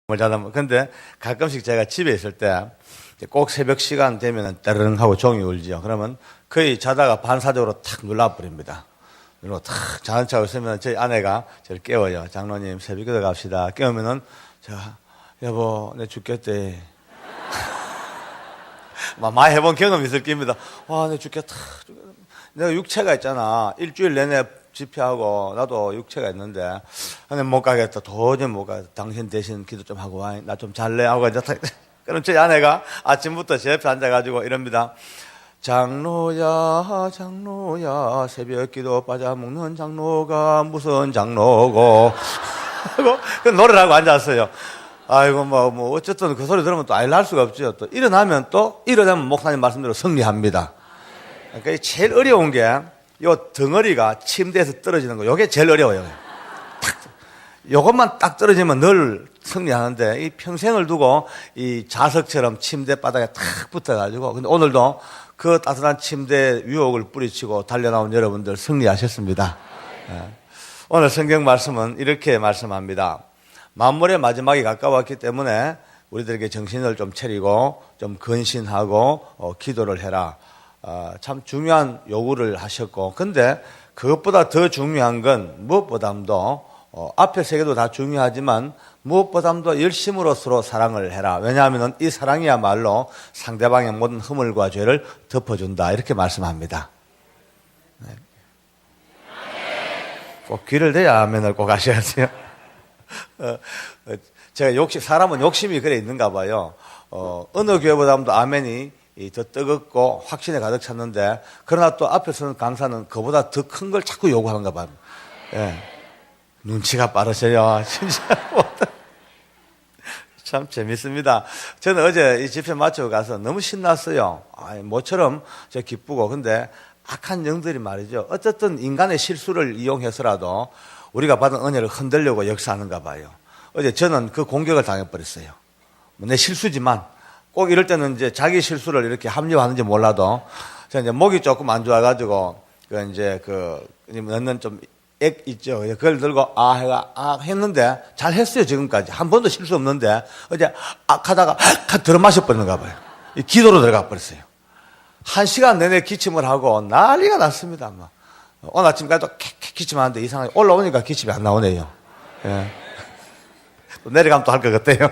근데 가끔씩 제가 집에 있을 때 꼭 새벽 시간 되면 따르릉 하고 종이 울죠. 그러면 거의 자다가 반사적으로 탁 눌러버립니다. 그리고 탁 자는 척하고 있으면 저희 아내가 저를 깨워요. 장로님 새벽기도 갑시다. 깨우면은 제가 여보 내 죽겠대. 많이 해본 경험이 있을 겁니다. 와, 내 죽겠다. 내가 육체가 있잖아. 일주일 내내 집회하고 나도 육체가 있는데 근데 못 가겠다. 도저히 못 가겠다. 당신 대신 기도 좀 하고 와. 나 좀 잘래 하고 이제 그럼 저희 아내가 아침부터 제 옆에 앉아가지고 이럽니다. 장로야 장로야 새벽기도 빠져먹는 장로가 무슨 장로고 하고 그 노래를 하고 앉았어요. 아이고 뭐 어쨌든 그 소리 들으면 또 아이를 수가 없죠. 또 일어나면 목사님 말씀대로 승리합니다. 그러니까 제일 어려운 게 요 덩어리가 침대에서 떨어지는 거. 요게 제일 어려워요. 요것만 딱 떨어지면 늘 승리하는데 이 평생을 두고 이 자석처럼 침대 바닥에 탁 붙어가지고 근데 오늘도 그 따뜻한 침대 유혹을 뿌리치고 달려나온 여러분들 승리하셨습니다. 오늘 성경 말씀은 이렇게 말씀합니다. 만물의 마지막이 가까웠기 때문에 우리들에게 정신을 좀 차리고 좀 근신하고 기도를 해라. 참 중요한 요구를 하셨고 근데 그것보다 더 중요한 건 무엇보다도 앞에 세 개도 다 중요하지만 무엇보다도 열심으로 서로 사랑을 해라. 왜냐하면 이 사랑이야말로 상대방의 모든 허물과 죄를 덮어준다. 이렇게 말씀합니다. 꼭 귀를 대야 아멘을 꼭 하셔야 돼요. 제가 사람은 욕심이 그래 있는가 봐요. 어느 교회보다도 아멘이 더 뜨겁고 확신에 가득 찼는데 그러나 또 앞에 서는 강사는 그보다 더 큰 걸 자꾸 요구하는가 봐요. 예. 눈치가 빠르셔요. 진짜. 참 재밌습니다. 저는 어제 이 집회 마치고 가서 너무 신났어요. 모처럼 저 기쁘고. 근데 악한 영들이 말이죠. 어쨌든 인간의 실수를 이용해서라도 우리가 받은 은혜를 흔들려고 역사하는가 봐요. 어제 저는 그 공격을 당해버렸어요. 내 실수지만 꼭 이럴 때는 이제 자기 실수를 이렇게 합리화하는지 몰라도 제가 이제 목이 조금 안 좋아가지고 넣는 좀 액 있죠. 그걸 들고 해가 했는데 잘 했어요. 지금까지 한 번도 실수 없는데 어제 하다가 들어 마셔버리는가 봐요. 기도로 들어가 버렸어요. 1시간 내내 기침을 하고 난리가 났습니다. 오늘 아침까지도 기침하는데 이상하게 올라오니까 기침이 안 나오네요. 예. 또 내려가면 또 할 것 같아요.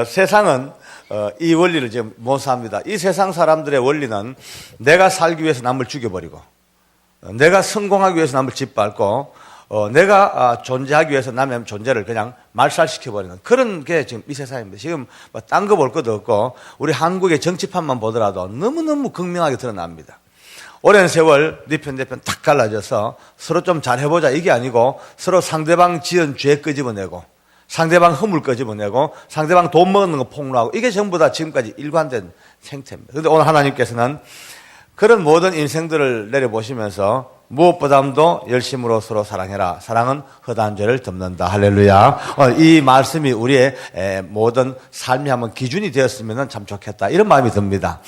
세상은 이 원리를 지금 모사합니다. 이 세상 사람들의 원리는 내가 살기 위해서 남을 죽여버리고 내가 성공하기 위해서 남을 짓밟고 내가 존재하기 위해서 남의 존재를 그냥 말살시켜버리는 그런 게 지금 이 세상입니다. 지금 딴 거 볼 것도 없고 우리 한국의 정치판만 보더라도 너무너무 극명하게 드러납니다. 오랜 세월 네 편 내 편 탁 갈라져서 서로 좀 잘해보자 이게 아니고 서로 상대방 지은 죄 끄집어내고 상대방 허물 끄집어내고 상대방 돈 먹는 거 폭로하고 이게 전부 다 지금까지 일관된 생태입니다. 그런데 오늘 하나님께서는 그런 모든 인생들을 내려보시면서 무엇보다도 열심으로 서로 사랑해라. 사랑은 허다한 죄를 덮는다. 할렐루야. 이 말씀이 우리의 모든 삶이 한번 기준이 되었으면 참 좋겠다. 이런 마음이 듭니다.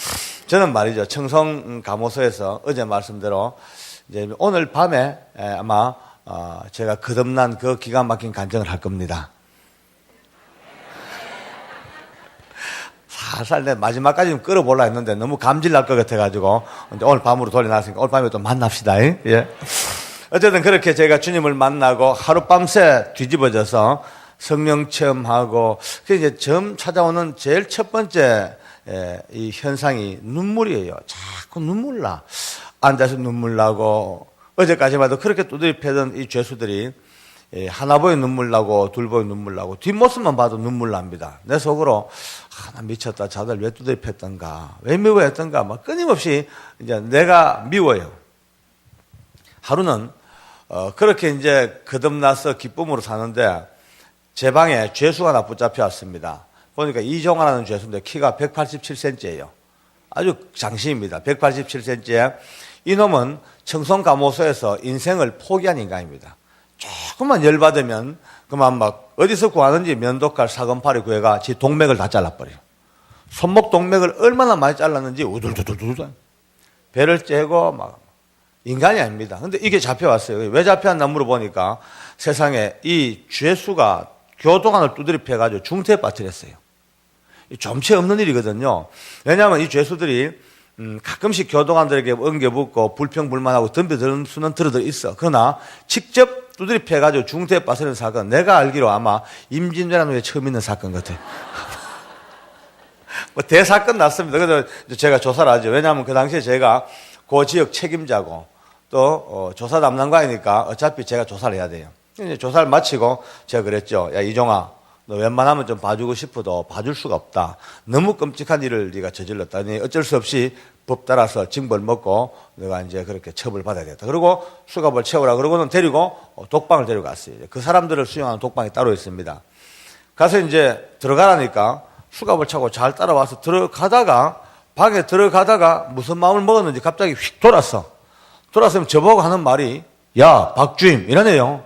저는 말이죠. 청송 감호소에서 어제 말씀대로 이제 오늘 밤에 아마 제가 거듭난 그 기가 막힌 간증을 할 겁니다. 살살 내 마지막까지 좀 끌어보려 했는데 너무 감질 날 것 같아가지고 이제 오늘 밤으로 돌려놨으니까 오늘 밤에 또 만납시다. 예. 어쨌든 그렇게 제가 주님을 만나고 하룻밤새 뒤집어져서 성령 체험하고 이제 처음 찾아오는 제일 첫 번째 이 현상이 눈물이에요. 자꾸 눈물 나. 앉아서 눈물 나고 어제까지만 해도 그렇게 두드려 패던 이 죄수들이 하나 보여 눈물 나고 둘 보여 눈물 나고 뒷모습만 봐도 눈물 납니다. 내 속으로 나 미쳤다. 자들 왜 두드려 팼던가 왜 미워했던가 막 끊임없이 이제 내가 미워요. 하루는 그렇게 이제 거듭나서 기쁨으로 사는데 제 방에 죄수가 하나 붙잡혀 왔습니다. 보니까 이종환이라는 죄수인데 키가 187cm예요. 아주 장신입니다. 187cm에 이놈은 청송감호소에서 인생을 포기한 인간입니다. 조금만 열받으면 그만 막 어디서 구하는지 면도칼 사건팔이 구해가 지 동맥을 다 잘라버려요. 손목 동맥을 얼마나 많이 잘랐는지 우둘두둘두둘 배를 째고 막 인간이 아닙니다. 근데 이게 잡혀왔어요. 왜 잡혀왔나 물어보니까 세상에 이 죄수가 교도관을 두드려 패가지고 중태에 빠뜨렸어요. 좀체 없는 일이거든요. 왜냐하면 이 죄수들이 가끔씩 교도관들에게 엉겨붙고 불평불만하고 덤벼드는 수는 들어들 있어. 그러나 직접 두드려 패가지고 중태에 빠뜨리는 사건, 내가 알기로 아마 임진왜란 후에 처음 있는 사건 같아요. 뭐 대사건 났습니다. 그래서 제가 조사를 하죠. 왜냐하면 그 당시에 제가 그 지역 책임자고 또 조사 담당관이니까 어차피 제가 조사를 해야 돼요. 이제 조사를 마치고 제가 그랬죠. 야, 이종아, 너 웬만하면 좀 봐주고 싶어도 봐줄 수가 없다. 너무 끔찍한 일을 네가 저질렀다니 어쩔 수 없이 법 따라서 징벌 먹고 내가 이제 그렇게 처벌받아야 되겠다. 그리고 수갑을 채우라 그러고는 데리고 독방을 데려갔어요. 그 사람들을 수용하는 독방이 따로 있습니다. 가서 이제 들어가라니까 수갑을 차고 잘 따라와서 들어가다가 방에 들어가다가 무슨 마음을 먹었는지 갑자기 휙 돌았어. 돌았으면 저보고 하는 말이 야 박주임 이러네요.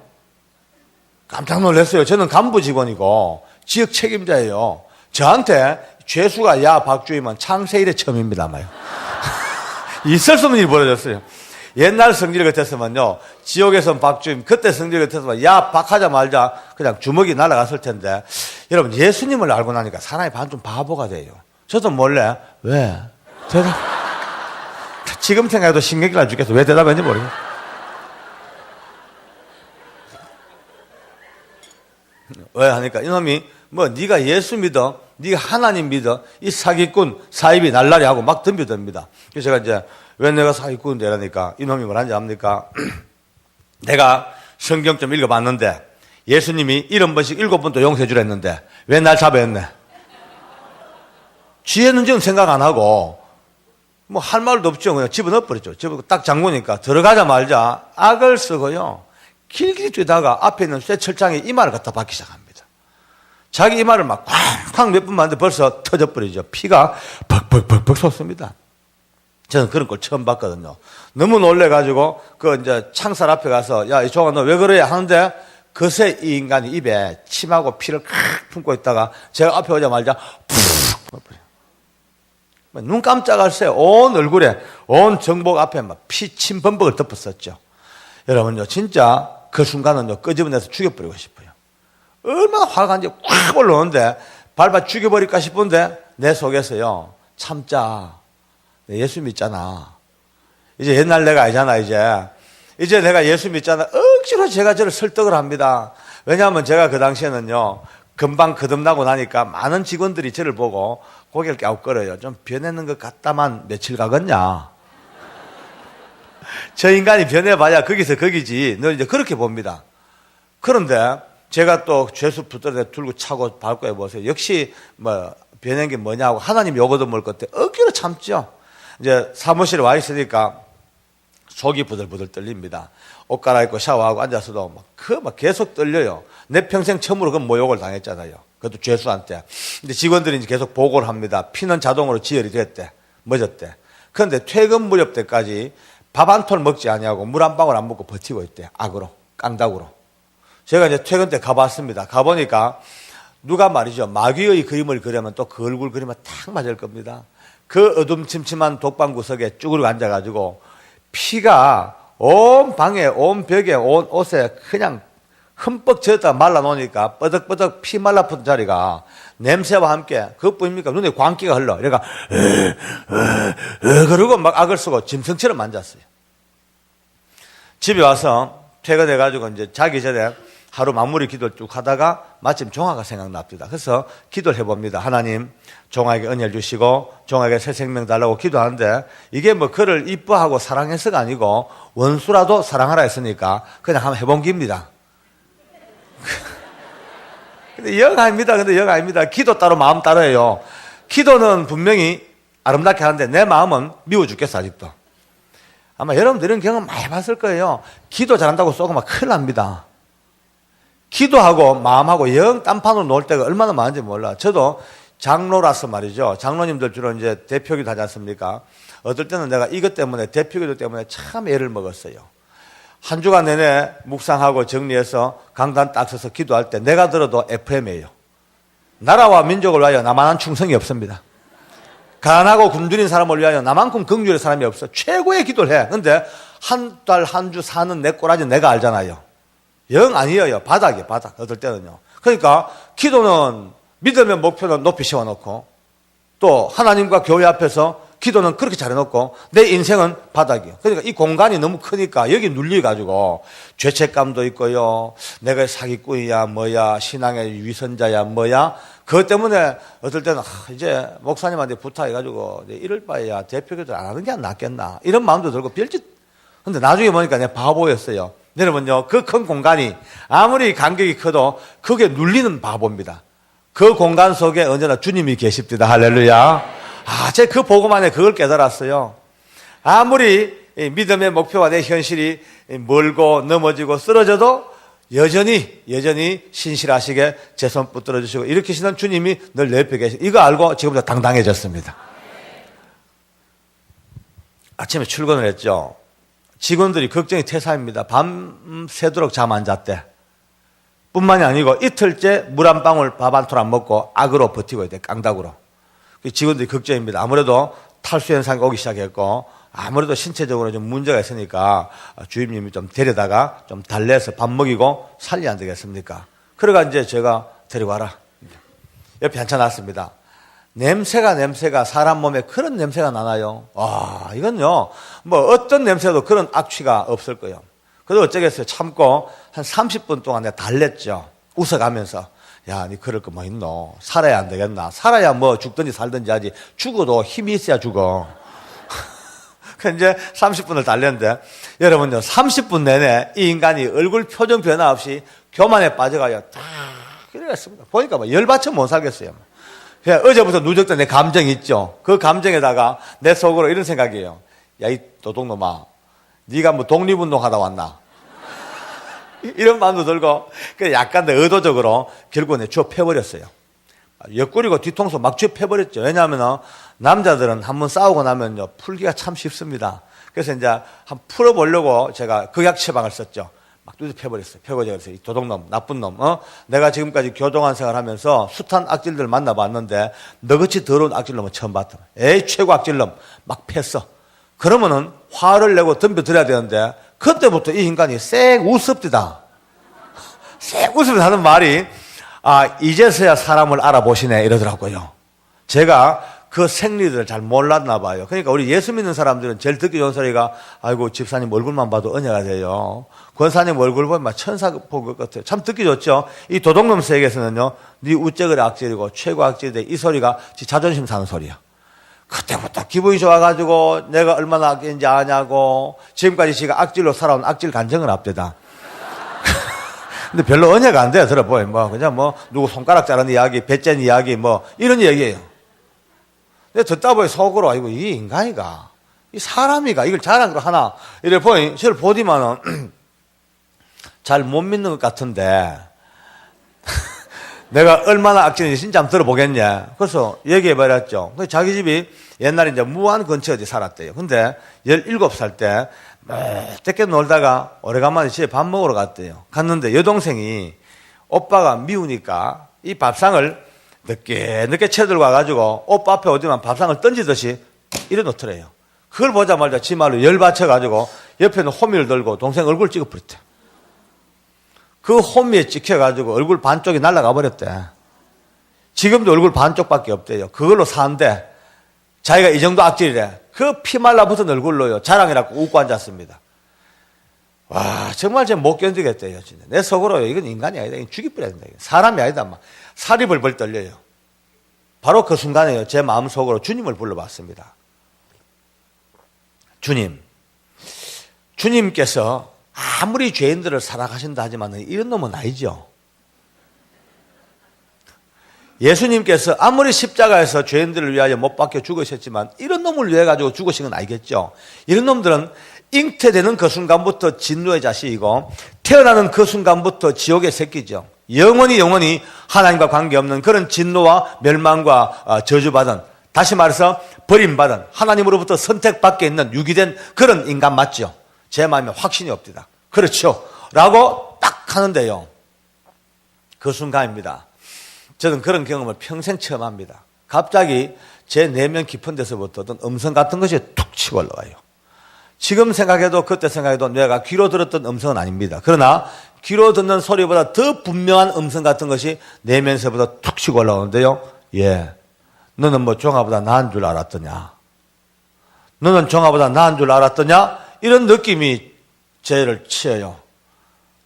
깜짝 놀랐어요. 저는 간부 직원이고 지역 책임자예요. 저한테 죄수가 야 박주임은 창세 이래 처음입니다마요. 있을 수 없는 일이 벌어졌어요. 옛날 성질 같았으면요, 지옥에선 박주임, 그때 성질 같았으면 야 박하자 말자 그냥 주먹이 날아갔을 텐데, 여러분 예수님을 알고 나니까 사람이 반 좀 바보가 돼요. 저도 몰래 왜 대답 지금 생각해도 신경질 안 죽겠어. 왜 대답했는지 모르겠어요. 왜 하니까 이놈이 뭐 네가 예수 믿어, 네가 하나님 믿어, 이 사기꾼 사입이 날라리 하고 막 덤벼듭니다. 그래서 제가 이제 왜 내가 사기꾼인데 이러니까 이놈이 뭐라는지 압니까? 내가 성경 좀 읽어봤는데 예수님이 70번씩 7번도 용서해 주라 했는데 왜 날 잡아했네? 지혜는 지금 생각 안 하고 뭐 할 말도 없죠. 그냥 집어넣어버렸죠. 집어 딱 잠그니까 들어가자 말자 악을 쓰고요. 길길이 뛰다가 앞에 있는 쇠철장에 이마를 갖다 박기 시작합니다. 자기 이마를 막 쾅쾅 몇 분 만데 벌써 터져버리죠. 피가 벅벅벅벅 솟습니다. 저는 그런 걸 처음 봤거든요. 너무 놀래가지고 그 이제 창살 앞에 가서 야 이종아 너 왜 그래 하는데 그새 이 인간이 입에 침하고 피를 칵 품고 있다가 제가 앞에 오자마자 푹 눈 깜짝할 새 온 얼굴에 온 정복 앞에 막 피침 범벅을 덮었었죠. 여러분요 진짜 그 순간은요 끄집어내서 죽여버리고 싶어요. 얼마나 화가 간지 확 올라오는데 밟아 죽여버릴까 싶은데 내 속에서요 참자. 예수 믿잖아. 이제 옛날 내가 아니잖아. 이제 내가 예수 믿잖아. 억지로 제가 저를 설득을 합니다. 왜냐하면 제가 그 당시에는요 금방 거듭나고 나니까 많은 직원들이 저를 보고 고개를 갸웃거려요. 좀 변했는 것 같다만 며칠 가겠냐. 저 인간이 변해봐야 거기서 거기지. 너 이제 그렇게 봅니다. 그런데 제가 또 죄수 붙들어 들고 차고 밟고 해보세요. 역시 뭐 변한 게 뭐냐고 하나님 요거도 먹을 것 같아. 억지로 참죠. 이제 사무실에 와 있으니까 속이 부들부들 떨립니다. 옷 갈아입고 샤워하고 앉아서도 막 계속 떨려요. 내 평생 처음으로 그 모욕을 당했잖아요. 그것도 죄수한테. 근데 직원들이 이제 계속 보고를 합니다. 피는 자동으로 지혈이 됐대. 멎었대. 그런데 퇴근 무렵 때까지 밥 한 톨 먹지 아니하고 물 한 방울 안 먹고 버티고 있대. 악으로, 깡다구로. 제가 이제 퇴근 때 가봤습니다. 가보니까 누가 말이죠. 마귀의 그림을 그리면 또 그 얼굴 그리면 딱 맞을 겁니다. 그 어둠침침한 독방 구석에 쭈그리고 앉아가지고 피가 온 방에, 온 벽에, 온 옷에 그냥 흠뻑 젖다 말라놓으니까 뻐덕뻐덕 피 말라붙은 자리가 냄새와 함께 그것뿐입니까? 눈에 광기가 흘러. 그러니까 그러고 막 악을 쓰고 짐승처럼 앉았어요. 집에 와서 퇴근해가지고 이제 자기 전에 하루 마무리 기도를 쭉 하다가 마침 종아가 생각납니다. 그래서 기도를 해봅니다. 하나님, 종아에게 은혜를 주시고 종아에게 새 생명 달라고 기도하는데 이게 뭐 그를 이뻐하고 사랑해서가 아니고 원수라도 사랑하라 했으니까 그냥 한번 해본 기입니다. 근데 영 아닙니다. 기도 따로 마음 따로예요. 기도는 분명히 아름답게 하는데 내 마음은 미워 죽겠어 아직도. 아마 여러분들 이런 경험 많이 봤을 거예요. 기도 잘한다고 쏘고 막 큰일 납니다. 기도하고 마음하고 영 딴판으로 놓을 때가 얼마나 많은지 몰라. 저도 장로라서 말이죠. 장로님들 주로 이제 대표기도 하지 않습니까? 어떨 때는 내가 이것 때문에 대표기도 때문에 참 애를 먹었어요. 한 주간 내내 묵상하고 정리해서 강단 딱 서서 기도할 때 내가 들어도 FM이에요. 나라와 민족을 위하여 나만한 충성이 없습니다. 가난하고 굶주린 사람을 위하여 나만큼 긍휼의 사람이 없어. 최고의 기도를 해. 근데 한 달 한 주 사는 내 꼬라지 내가 알잖아요. 영 아니에요. 바닥이에요. 바닥. 어떨 때는요. 그러니까 기도는 믿음의 목표는 높이 세워놓고 또 하나님과 교회 앞에서 기도는 그렇게 잘해놓고 내 인생은 바닥이에요. 그러니까 이 공간이 너무 크니까 여기 눌려가지고 죄책감도 있고요. 내가 사기꾼이야 뭐야 신앙의 위선자야 뭐야 그것 때문에 어떨 때는 이제 목사님한테 부탁해가지고 이럴 바에야 대표교도 안 하는 게 낫겠나 이런 마음도 들고 별짓. 근데 나중에 보니까 내가 바보였어요. 여러분요 그 큰 공간이 아무리 간격이 커도 그게 눌리는 바보입니다. 그 공간 속에 언제나 주님이 계십니다. 할렐루야. 제가 그 보고만에 그걸 깨달았어요. 아무리 믿음의 목표와 내 현실이 멀고 넘어지고 쓰러져도 여전히 신실하시게 제 손 붙들어 주시고 일으키시는 주님이 늘 내 옆에 계시고 이거 알고 지금부터 당당해졌습니다. 아침에 출근을 했죠. 직원들이 걱정이 태산입니다. 밤새도록 잠 안 잤대. 뿐만이 아니고 이틀째 물 한 방울 밥 한 톨 안 먹고 악으로 버티고 있대. 깡닭으로. 직원들이 걱정입니다. 아무래도 탈수 현상이 오기 시작했고 아무래도 신체적으로 좀 문제가 있으니까 주임님이 좀 데려다가 좀 달래서 밥 먹이고 살려야 안 되겠습니까? 그래가 이제 제가 데리고 와라. 옆에 앉혀놨습니다. 냄새가 사람 몸에 그런 냄새가 나나요? 이건요 뭐 어떤 냄새도 그런 악취가 없을 거예요. 그래도 어쩌겠어요. 참고 한 30분 동안 내가 달랬죠. 웃어가면서 야, 니 그럴 거 뭐 있노? 살아야 안 되겠나? 살아야 뭐 죽든지 살든지 하지. 죽어도 힘이 있어야 죽어. 그 이제 30분을 달렸는데, 여러분요, 30분 내내 이 인간이 얼굴 표정 변화 없이 교만에 빠져가요. 다 그랬습니다. 보니까 뭐 열받쳐 못 살겠어요. 그냥 어제부터 누적된 내 감정이 있죠. 그 감정에다가 내 속으로 이런 생각이에요. 야, 이 도둑놈아, 네가 뭐 독립운동 하다 왔나? 이런 마음도 들고, 약간 더 의도적으로 결국은 주워 패버렸어요. 옆구리고 뒤통수 막 주워 패버렸죠. 왜냐하면 남자들은 한번 싸우고 나면요, 풀기가 참 쉽습니다. 그래서 이제 한 풀어보려고 제가 극약 처방을 썼죠. 막 뚜드 패버렸어요. 패고자 그래서 이 도둑놈, 나쁜 놈, 내가 지금까지 교동안 생활 하면서 숱한 악질들 만나봤는데 너같이 더러운 악질놈은 처음 봤다. 에이, 최고 악질놈. 막 패어. 그러면은 화를 내고 덤벼들어야 되는데, 그때부터 이 인간이 쌩 웃습니다. 쌩 웃으면서 하는 말이, 이제서야 사람을 알아보시네, 이러더라고요. 제가 그 생리들을 잘 몰랐나 봐요. 그러니까 우리 예수 믿는 사람들은 제일 듣기 좋은 소리가, 아이고, 집사님 얼굴만 봐도 은혜가 돼요. 권사님 얼굴 보면 천사 본 것 같아요. 참 듣기 좋죠? 이 도둑놈 세계에서는요, 네 우째그리 악질이고 최고 악질인데 이 소리가 지 자존심 사는 소리야. 그때부터 기분이 좋아가지고 내가 얼마나 악인지 아냐고 지금까지 지가 악질로 살아온 악질 간증을 합니다. 근데 별로 은혜가 안 돼요. 들어보요. 뭐 그냥 뭐 누구 손가락 자른 이야기, 배짠 이야기 뭐 이런 얘기예요. 근데 듣다 보니 속으로 아이고 이 인간이가 이 사람이가 이걸 잘한 거 하나 이래 보니 저를 보디만은 잘 못 믿는 것 같은데 내가 얼마나 악질인지 진짜 한번 들어보겠냐. 그래서 얘기해버렸죠. 자기 집이 옛날에 이제 무안 근처에 어디 살았대요. 근데 17살 때 떼게 놀다가 오래간만에 집에 밥 먹으러 갔대요. 갔는데 여동생이 오빠가 미우니까 이 밥상을 늦게 채들고 와가지고 오빠 앞에 오지만 밥상을 던지듯이 이래 놓더래요. 그걸 보자마자 지 말로 열받쳐가지고 옆에는 호미를 들고 동생 얼굴 찍어버렸대. 그 호미에 찍혀가지고 얼굴 반쪽이 날아가 버렸대. 지금도 얼굴 반쪽밖에 없대요. 그걸로 사는데 자기가 이 정도 악질이래. 그 피말라붙은 얼굴로요. 자랑이라고 웃고 앉았습니다. 와, 정말 제가 못 견디겠대요. 진짜. 내 속으로요. 이건 인간이 아니다. 이건 죽이버려야 된다. 사람이 아니다. 막 살이 벌벌 떨려요. 바로 그 순간에요. 제 마음속으로 주님을 불러봤습니다. 주님께서 아무리 죄인들을 사랑하신다 하지만 이런 놈은 아니죠. 예수님께서 아무리 십자가에서 죄인들을 위하여 못 박혀 죽으셨지만 이런 놈을 위해 가지고 죽으신 건 알겠죠. 이런 놈들은 잉태되는 그 순간부터 진노의 자식이고 태어나는 그 순간부터 지옥의 새끼죠. 영원히 하나님과 관계없는 그런 진노와 멸망과 저주받은, 다시 말해서 버림받은, 하나님으로부터 선택받게 있는 유기된 그런 인간 맞죠. 제 마음에 확신이 없디다. 그렇죠. 라고 딱 하는데요. 그 순간입니다. 저는 그런 경험을 평생 처음 합니다. 갑자기 제 내면 깊은 데서부터 어떤 음성 같은 것이 툭 치고 올라와요. 지금 생각해도 그때 생각해도 내가 귀로 들었던 음성은 아닙니다. 그러나 귀로 듣는 소리보다 더 분명한 음성 같은 것이 내면서보다 툭 치고 올라오는데요. 예, 너는 뭐 종아보다 나은 줄 알았더냐? 너는 종아보다 나은 줄 알았더냐? 이런 느낌이 죄를 치어요.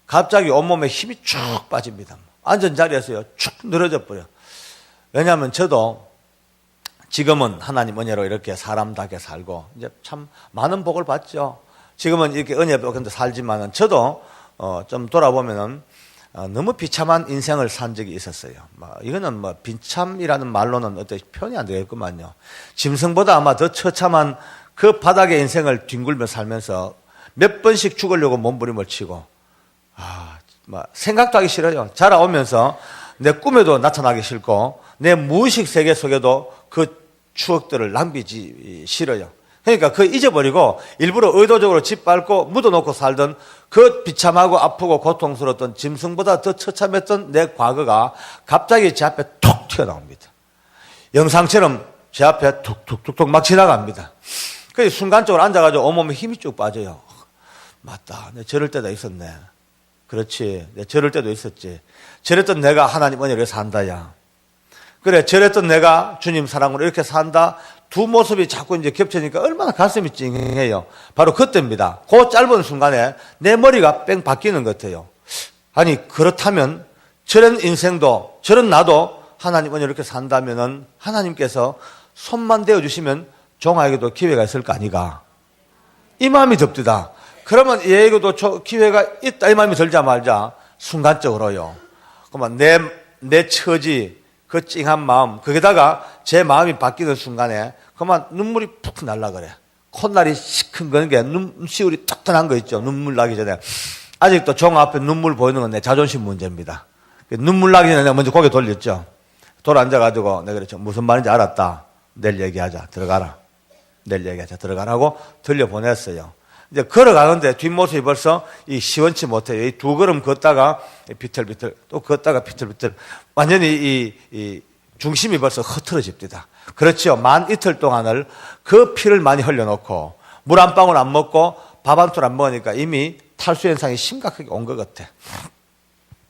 갑자기 온몸에 힘이 쭉 빠집니다. 앉은 자리에서요, 쭉 늘어져 버려요. 왜냐하면 저도 지금은 하나님 은혜로 이렇게 사람답게 살고 이제 참 많은 복을 받죠. 지금은 이렇게 은혜 받고 살지만은 저도 좀 돌아보면은 너무 비참한 인생을 산 적이 있었어요. 이거는 뭐 비참이라는 말로는 어떻게 표현이 안 되겠구만요. 짐승보다 아마 더 처참한 그 바닥의 인생을 뒹굴며 살면서 몇 번씩 죽으려고 몸부림을 치고 생각도 하기 싫어요. 자라오면서 내 꿈에도 나타나기 싫고 내 무의식 세계 속에도 그 추억들을 낭비지 싫어요. 그러니까 그 잊어버리고 일부러 의도적으로 짓밟고 묻어놓고 살던 그 비참하고 아프고 고통스러웠던 짐승보다 더 처참했던 내 과거가 갑자기 제 앞에 툭 튀어나옵니다. 영상처럼 제 앞에 툭툭툭툭 막 지나갑니다. 그래서 순간적으로 앉아가지고 온몸에 힘이 쭉 빠져요. 맞다, 내 저럴 때도 있었네. 그렇지, 내 저럴 때도 있었지. 저랬던 내가 하나님 은혜로 산다, 야. 그래, 저랬던 내가 주님 사랑으로 이렇게 산다. 두 모습이 자꾸 이제 겹쳐지니까 얼마나 가슴이 찡해요. 바로 그때입니다. 그 짧은 순간에 내 머리가 뺑 바뀌는 것 같아요. 아니, 그렇다면 저런 인생도, 저런 나도 하나님 은혜로 이렇게 산다면은 하나님께서 손만 대어주시면 종아에게도 기회가 있을 거 아니가. 이 마음이 듭디다. 그러면 얘에게도 기회가 있다. 이 마음이 들자마자 순간적으로요. 그러면 내 처지, 그 찡한 마음, 거기다가 제 마음이 바뀌는 순간에 그만 눈물이 푹 날라 그래. 콧날이 시큰거는 게 눈시울이 탁탁한 거 있죠. 눈물 나기 전에. 아직도 종 앞에 눈물 보이는 건 내 자존심 문제입니다. 눈물 나기 전에 내가 먼저 고개 돌렸죠. 돌아 앉아가지고 내가 그랬죠. 무슨 말인지 알았다. 내일 얘기하자. 들어가라. 내일 얘기하자. 들어가라고 들려보냈어요. 이제 걸어가는데 뒷모습이 벌써 시원치 못해요. 이 두 걸음 걷다가 비틀비틀, 또 걷다가 비틀비틀. 완전히 이 중심이 벌써 흐트러집니다. 그렇죠. 만 이틀 동안을 그 피를 많이 흘려놓고 물 한 방울 안 먹고 밥 한 톨 안 먹으니까 이미 탈수 현상이 심각하게 온 것 같아.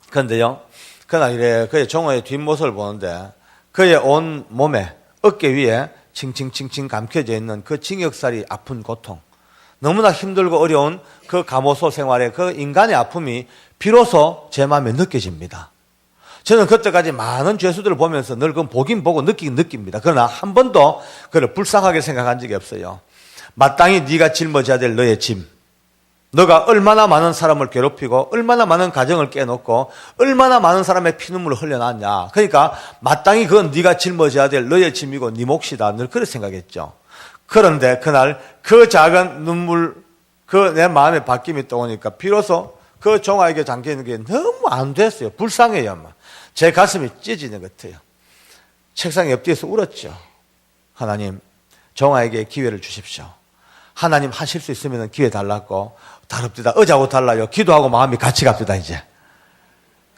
그런데요, 그날 이래 그의 종호의 뒷모습을 보는데 그의 온 몸에 어깨 위에 칭칭칭칭 감겨져 있는 그 징역살이 아픈 고통, 너무나 힘들고 어려운 그 감호소 생활의 그 인간의 아픔이 비로소 제 마음에 느껴집니다. 저는 그때까지 많은 죄수들을 보면서 늘 그 보긴 보고 느끼긴 느낍니다. 그러나 한 번도 그를 불쌍하게 생각한 적이 없어요. 마땅히 네가 짊어져야 될 너의 짐, 너가 얼마나 많은 사람을 괴롭히고 얼마나 많은 가정을 깨놓고 얼마나 많은 사람의 피눈물을 흘려놨냐. 그러니까 마땅히 그건 네가 짊어져야 될 너의 짐이고 네 몫이다. 늘 그렇게 생각했죠. 그런데 그날 그 작은 눈물, 그 내 마음의 바뀜이 또 오니까 비로소 그 종아에게 잠겨있는 게 너무 안 됐어요. 불쌍해요. 제 가슴이 찢어지는 것 같아요. 책상 옆뒤에서 울었죠. 하나님, 종아에게 기회를 주십시오. 하나님 하실 수 있으면 기회 달라고. 다릅디다. 어제하고 달라요. 기도하고 마음이 같이 갑니다, 이제.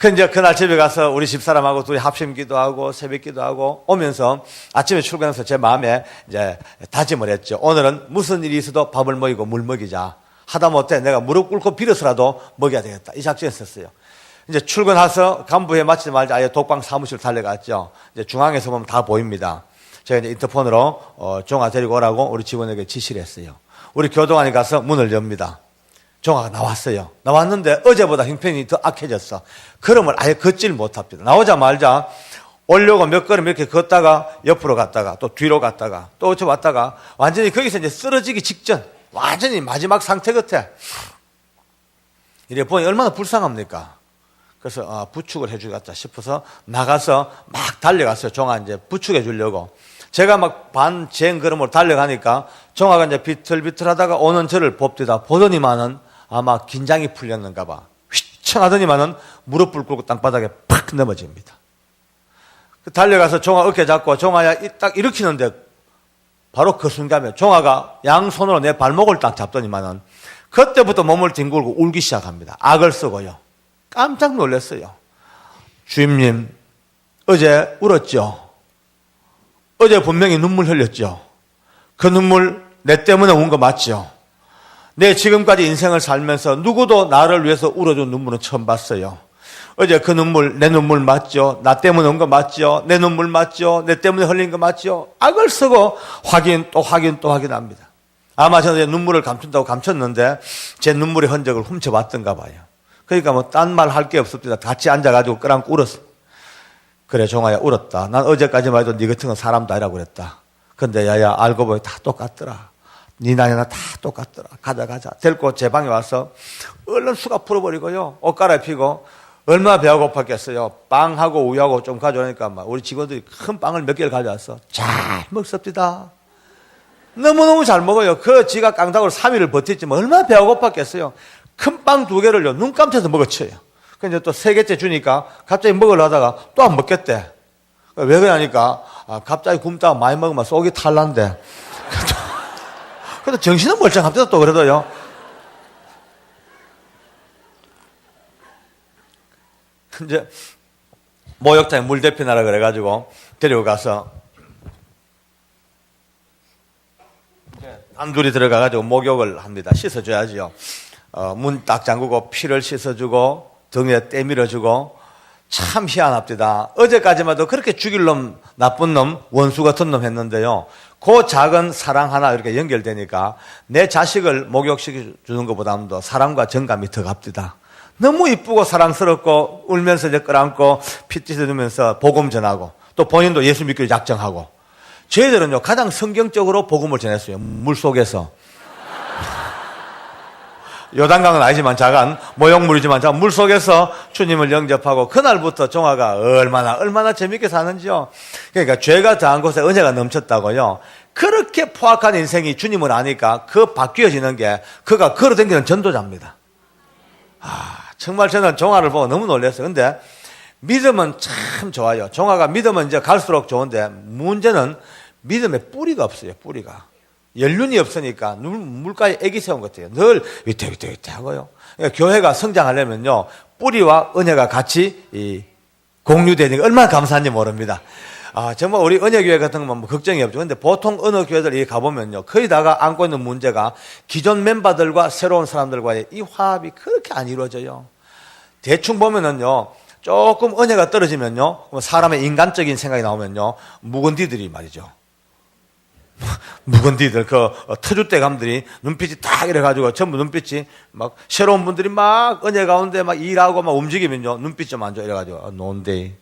이제 그날 집에 가서 우리 집사람하고 둘이 합심 기도하고 새벽 기도하고 오면서 아침에 출근해서 제 마음에 이제 다짐을 했죠. 오늘은 무슨 일이 있어도 밥을 먹이고 물 먹이자. 하다못해 내가 무릎 꿇고 빌어서라도 먹여야 되겠다. 이 작전을 썼어요. 이제 출근해서 간부회 마치자마자 아예 독방 사무실 달려갔죠. 이제 중앙에서 보면 다 보입니다. 제가 이제 인터폰으로 종아 데리고 오라고 우리 직원에게 지시를 했어요. 우리 교도관이 가서 문을 엽니다. 종아가 나왔어요. 나왔는데 어제보다 형편이 더 악해졌어. 걸음을 아예 걷질 못합니다. 나오자마자 오려고 몇 걸음 이렇게 걷다가 옆으로 갔다가 또 뒤로 갔다가 또 어쩌 왔다가 완전히 거기서 이제 쓰러지기 직전, 완전히 마지막 상태 같아. 이래 보니 얼마나 불쌍합니까? 그래서 부축을 해주겠다 싶어서 나가서 막 달려갔어요. 종아 이제 부축해 주려고. 제가 막 반쟁 걸음으로 달려가니까 종아가 이제 비틀비틀하다가 오는 저를 봅디다. 보더니만은 아마 긴장이 풀렸는가 봐. 휘청 하더니만은 무릎을 꿇고 땅바닥에 팍 넘어집니다. 달려가서 종아 어깨 잡고 종아야 딱 일으키는데 바로 그 순간에 종아가 양손으로 내 발목을 딱 잡더니만은 그때부터 몸을 뒹굴고 울기 시작합니다. 악을 쓰고요. 깜짝 놀랐어요. 주임님, 어제 울었죠? 어제 분명히 눈물 흘렸죠? 그 눈물 내 때문에 운 거 맞죠? 내 지금까지 인생을 살면서 누구도 나를 위해서 울어준 눈물은 처음 봤어요. 어제 그 눈물, 내 눈물 맞죠? 나 때문에 온 거 맞죠? 내 눈물 맞죠? 내 때문에 흘린 거 맞죠? 악을 쓰고 확인 또 확인합니다. 아마 저는 눈물을 감춘다고 감췄는데 제 눈물의 흔적을 훔쳐봤던가 봐요. 그러니까 뭐 딴 말 할 게 없습니다. 같이 앉아가지고 끌어안고 울었어. 그래 종아야 울었다. 난 어제까지만 해도 네 같은 건 사람도 아니라고 그랬다. 근데 야야 알고 보니 다 똑같더라. 네 나이나 다 똑같더라. 가자. 데리고 제 방에 와서 얼른 수갑 풀어버리고요. 옷 갈아입히고 얼마나 배가 고팠겠어요. 빵하고 우유하고 좀 가져오니까 막 우리 직원들이 큰 빵을 몇 개를 가져왔어. 잘 먹습니다. 너무너무 잘 먹어요. 그 지가 깡다구로 3일을 버텼지만 얼마나 배가 고팠겠어요. 큰 빵 2개를요 눈 감춰서 먹어쳐요. 근데 또 3개째 주니까 갑자기 먹으려 하다가 또 안 먹겠대. 왜 그러냐니까 갑자기 굶다가 많이 먹으면 속이 탈난대. 근데 정신은 멀쩡합니다 또 그래도요. 이제 목욕탕에 물 데피나라 그래가지고 데리고 가서 단둘이 들어가가지고 목욕을 합니다. 씻어줘야지요. 문 딱 잠그고 피를 씻어주고 등에 때 밀어주고 참 희한합니다. 어제까지만 해도 그렇게 죽일 놈, 나쁜 놈, 원수 같은 놈 했는데요. 그 작은 사랑 하나 이렇게 연결되니까 내 자식을 목욕시켜주는 것보다도 사랑과 정감이 더 갑니다. 너무 이쁘고 사랑스럽고 울면서 이제 끌어안고 피 찢어주면서 복음 전하고 또 본인도 예수 믿기로 작정하고 저희들은요 가장 성경적으로 복음을 전했어요. 물속에서. 요단강은 아니지만 작은 모형물이지만 작은 물속에서 주님을 영접하고 그날부터 종아가 얼마나 재밌게 사는지요. 그러니까 죄가 더한 곳에 은혜가 넘쳤다고요. 그렇게 포악한 인생이 주님을 아니까 그 바뀌어지는 게 그가 걸어다니는 전도자입니다. 정말 저는 종아를 보고 너무 놀랐어요. 근데 믿음은 참 좋아요. 종아가 믿음은 이제 갈수록 좋은데 문제는 믿음에 뿌리가 없어요. 뿌리가. 연륜이 없으니까 물가에 애기 세운 것 같아요. 늘 위태위태 하고요. 교회가 성장하려면요 뿌리와 은혜가 같이 공유되니까 얼마나 감사한지 모릅니다. 정말 우리 은혜교회 같은 건 뭐 걱정이 없죠. 근데 보통 어느 교회들 가보면요 거의 다가 안고 있는 문제가 기존 멤버들과 새로운 사람들과의 이 화합이 그렇게 안 이루어져요. 대충 보면은요 조금 은혜가 떨어지면요 사람의 인간적인 생각이 나오면요 묵은디들이 말이죠. 묵은디들, 터줏대감들이 눈빛이 딱 이래가지고 전부 눈빛이 막 새로운 분들이 막 은혜 가운데 막 일하고 막 움직이면요 눈빛 좀 안 좋아 이래가지고 논데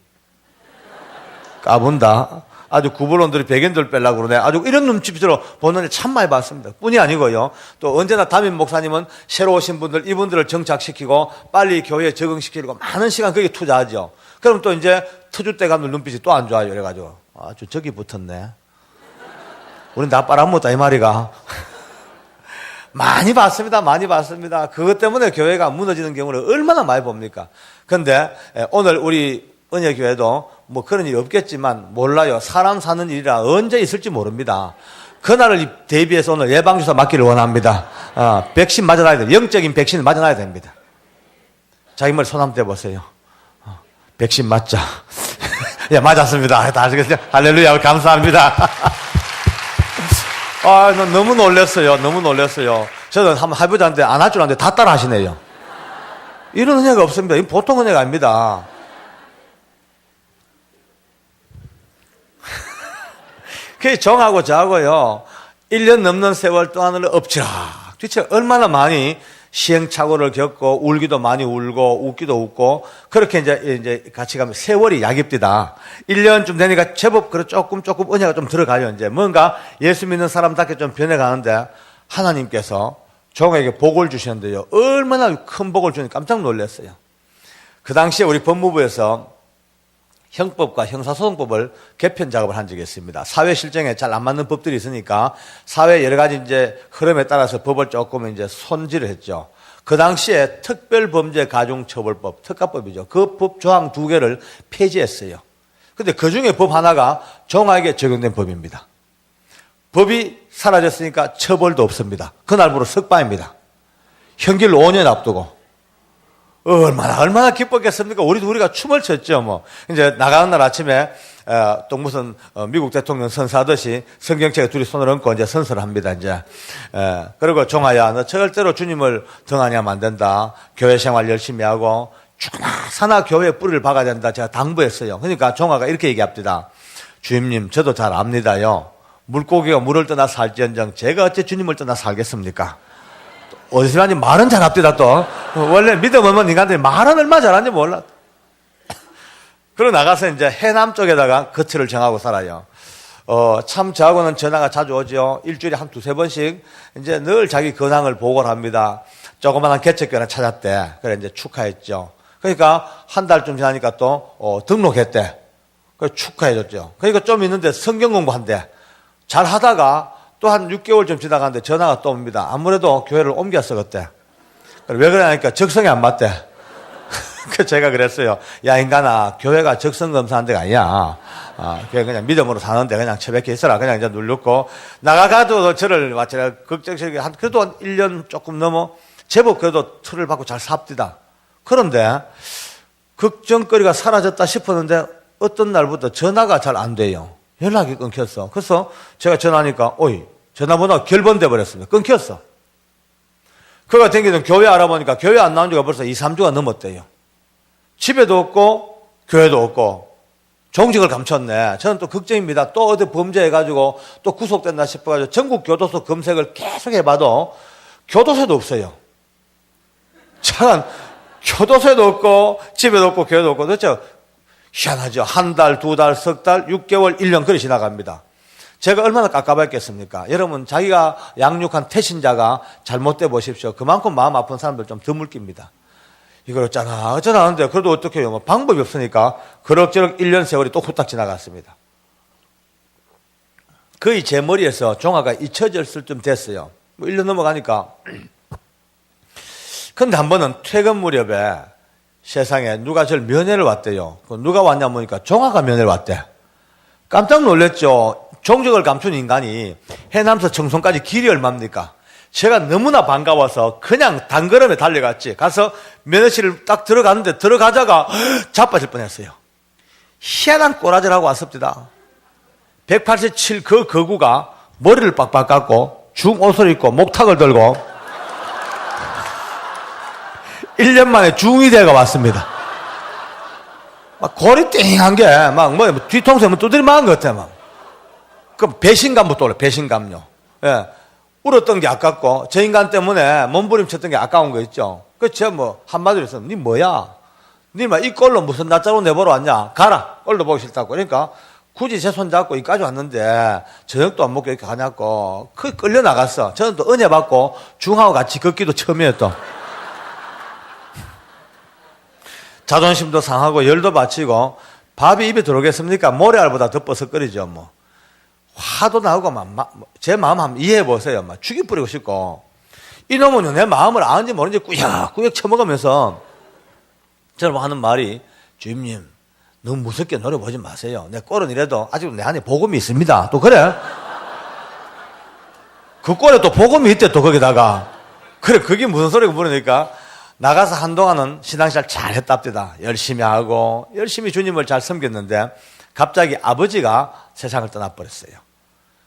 까분다. 아주 구불론들이 백인들 빼려고 그러네. 아주 이런 눈빛으로 보는 일 참 많이 봤습니다. 뿐이 아니고요. 또 언제나 담임 목사님은 새로 오신 분들, 이분들을 정착시키고 빨리 교회에 적응시키려고 많은 시간 거기에 투자하죠. 그럼 또 이제 터줏대감들 눈빛이 또 안 좋아요. 이래가지고 아주 저기 붙었네. 우린 다 빨아먹었다 이 말이가. 많이 봤습니다. 그것 때문에 교회가 무너지는 경우를 얼마나 많이 봅니까? 그런데 오늘 우리 은혜교회도 뭐 그런 일이 없겠지만 몰라요. 사람 사는 일이라 언제 있을지 모릅니다. 그날을 대비해서 오늘 예방주사 맞기를 원합니다. 백신 맞아놔야 돼요. 영적인 백신을 맞아놔야 됩니다. 자기 머리 손 한번 대보세요. 백신 맞자. 예, 맞았습니다. 다 아시겠어요? 할렐루야, 감사합니다. 너무 놀랐어요. 저는 한번 해보자 하는데 안 할 줄 알았는데 다 따라 하시네요. 이런 은혜가 없습니다. 이건 보통 은혜가 아닙니다. 그 정하고 저하고요 1년 넘는 세월 동안을 엎치락 뒤쳐 얼마나 많이 시행착오를 겪고 울기도 많이 울고 웃기도 웃고 그렇게 이제 같이 가면 세월이 약입니다. 1년쯤 되니까 제법 조금 은혜가 좀 들어가요. 이제 뭔가 예수 믿는 사람답게 좀 변해가는데 하나님께서 종에게 복을 주셨는데요. 얼마나 큰 복을 주니 깜짝 놀랐어요. 그 당시에 우리 법무부에서 형법과 형사소송법을 개편 작업을 한 적이 있습니다. 사회 실정에 잘 안 맞는 법들이 있으니까 사회 여러 가지 이제 흐름에 따라서 법을 조금 이제 손질을 했죠. 그 당시에 특별범죄가중처벌법, 특가법이죠. 그 법 조항 2개를 폐지했어요. 근데 그 중에 법 하나가 종아에게 적용된 법입니다. 법이 사라졌으니까 처벌도 없습니다. 그날부로 석방입니다. 형기를 5년 앞두고. 얼마나 기뻤겠습니까? 우리가 춤을 췄죠, 뭐. 이제 나가는 날 아침에, 또 무슨, 미국 대통령 선사하듯이 성경책에 둘이 손을 얹고 이제 선서를 합니다, 이제. 그리고 종아야, 너 절대로 주님을 등한히하면 안 된다. 교회 생활 열심히 하고, 죽나 사나 교회에 뿌리를 박아야 된다. 제가 당부했어요. 그러니까 종아가 이렇게 얘기합니다. 주임님, 저도 잘 압니다요. 물고기가 물을 떠나 살지언정 제가 어째 주님을 떠나 살겠습니까? 어디서 하니 말은 잘합니다 또. 원래 믿음 없는 인간들이 말은 얼마나 잘하는지 몰라. 그러고 나가서 이제 해남 쪽에다가 거처를 정하고 살아요. 참 저하고는 전화가 자주 오죠. 일주일에 한 두세 번씩 이제 늘 자기 근황을 보고를 합니다. 조그만한 개척교회를 찾았대. 그래 이제 축하했죠. 그러니까 한 달쯤 지나니까 또 등록했대. 그래 축하해줬죠. 그러니까 좀 있는데 성경 공부한대. 잘 하다가 또 한 6개월쯤 지나가는데 전화가 또 옵니다. 아무래도 교회를 옮겼어 그때. 왜 그러냐니까 적성이 안 맞대. 그 제가 그랬어요. 야 인간아, 교회가 적성 검사하는 데가 아니야. 교회 그냥 믿음으로 사는데 그냥 처박혀 있어라. 그냥 이제 눌렀고 나가가도 저를 제가 걱정스럽게 그래도 한 1년 조금 넘어 제법 그래도 틀을 받고 잘 삽디다. 그런데 걱정거리가 사라졌다 싶었는데 어떤 날부터 전화가 잘 안 돼요. 연락이 끊겼어. 그래서 제가 전화하니까 전화번호가 결번돼 버렸습니다. 끊겼어. 그가 댕기던 교회 알아보니까 교회 안 나온 지가 벌써 2, 3주가 넘었대요. 집에도 없고 교회도 없고 종직을 감췄네. 저는 또 걱정입니다. 또 어디 범죄해가지고 또 구속된다 싶어가지고 전국 교도소 검색을 계속 해봐도 교도소도 없어요. 참 교도소에도 없고 집에도 없고 교회도 없고 도대체 희한하죠. 한 달, 두 달, 석 달, 6개월, 1년 그리 지나갑니다. 제가 얼마나 깝깝했겠습니까? 여러분 자기가 양육한 태신자가 잘못돼 보십시오. 그만큼 마음 아픈 사람들 좀 드물깁니다. 이걸 어쩌나 하는데 그래도 어떻게 해요? 뭐 방법이 없으니까 그럭저럭 1년 세월이 또 후딱 지나갔습니다. 거의 제 머리에서 종아가 잊혀졌을 쯤 됐어요. 뭐 1년 넘어가니까. 근데 한 번은 퇴근 무렵에 세상에 누가 저를 면회를 왔대요. 누가 왔냐 보니까 종아가 면회를 왔대. 깜짝 놀랐죠. 종적을 감춘 인간이 해남서 청송까지 길이 얼마입니까? 제가 너무나 반가워서 그냥 단걸음에 달려갔지. 가서 면회실을 딱 들어갔는데 들어가자가 자빠질 뻔했어요. 희한한 꼬라지를 하고 왔습니다. 187 그 거구가 머리를 빡빡 깎고 중옷을 입고 목탁을 들고 1년 만에 중2대가 왔습니다. 막 골이 띵한 게, 뒤통수에 두드릴만한 것 같아, 막. 그럼 배신감부터 올라, 배신감요. 예. 울었던 게 아깝고, 저 인간 때문에 몸부림쳤던 게 아까운 거 있죠. 그 제가 한마디로 해서, 니 뭐야? 니 이 꼴로 무슨 낯자로 내보러 왔냐? 가라! 꼴도 보기 싫다고. 그러니까, 굳이 제 손 잡고 여기까지 왔는데, 저녁도 안 먹고 이렇게 가냐고, 끌려 나갔어. 저는 또 은혜 받고, 중하고 같이 걷기도 처음이에요, 또. 자존심도 상하고 열도 받치고 밥이 입에 들어오겠습니까? 모래알보다 더 버석거리죠. 뭐 화도 나오고 제 마음 한번 이해해 보세요. 막 죽이 뿌리고 싶고 이놈은 내 마음을 아는지 모르는지 꾸역꾸역 쳐먹으면서 저는 하는 말이 주임님 너무 무섭게 노려보지 마세요. 내 꼴은 이래도 아직도 내 안에 복음이 있습니다. 또 그래? 그 꼴에 또 복음이 있대 또 거기다가 그래 그게 무슨 소리고 물으니까 나가서 한동안은 신앙생활 잘 했답니다. 열심히 하고 열심히 주님을 잘 섬겼는데 갑자기 아버지가 세상을 떠나버렸어요.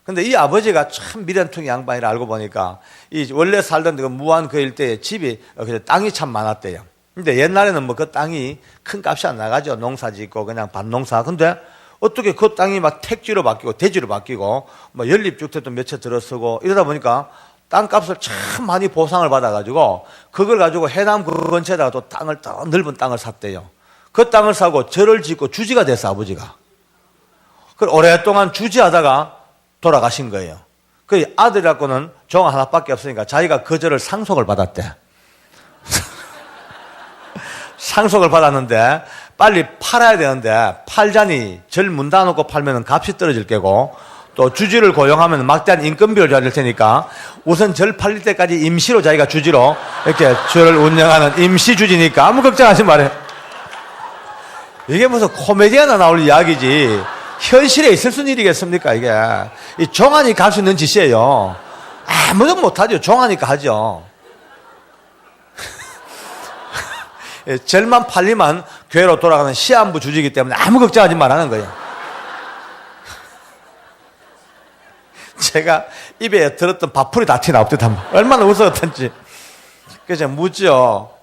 근데 이 아버지가 참 미련통이 양반이라 알고 보니까 이 원래 살던 그 무안 그 일대에 집이 땅이 참 많았대요. 근데 옛날에는 그 땅이 큰 값이 안 나가죠. 농사 짓고 그냥 밭농사. 근데 어떻게 그 땅이 막 택지로 바뀌고 대지로 바뀌고 연립주택도 몇 채 들어서고 이러다 보니까 땅값을 참 많이 보상을 받아가지고 그걸 가지고 해남 그 근처에다가 또 넓은 땅을 샀대요. 그 땅을 사고 절을 짓고 주지가 됐어 아버지가. 그걸 오랫동안 주지하다가 돌아가신 거예요. 그 아들이라고는 종 하나밖에 없으니까 자기가 그 절을 상속을 받았대. 상속을 받았는데 빨리 팔아야 되는데 팔자니 절 문 닫아놓고 팔면 값이 떨어질 게고 또 주지를 고용하면 막대한 인건비를 줘야 될 테니까 우선 절 팔릴 때까지 임시로 자기가 주지로 이렇게 절을 운영하는 임시 주지니까 아무 걱정하지 말아요. 이게 무슨 코미디아나 나올 이야기지 현실에 있을 수 있는 일이겠습니까 이게. 이 종하니까 할 수 있는 짓이에요. 아무도 못하죠. 종하니까 하죠. 절만 팔리면 교회로 돌아가는 시한부 주지이기 때문에 아무 걱정하지 말라는 거예요. 제가 입에 들었던 밥풀이 다 튀나옵듯 얼마나 웃었던지. 그래서 묻죠.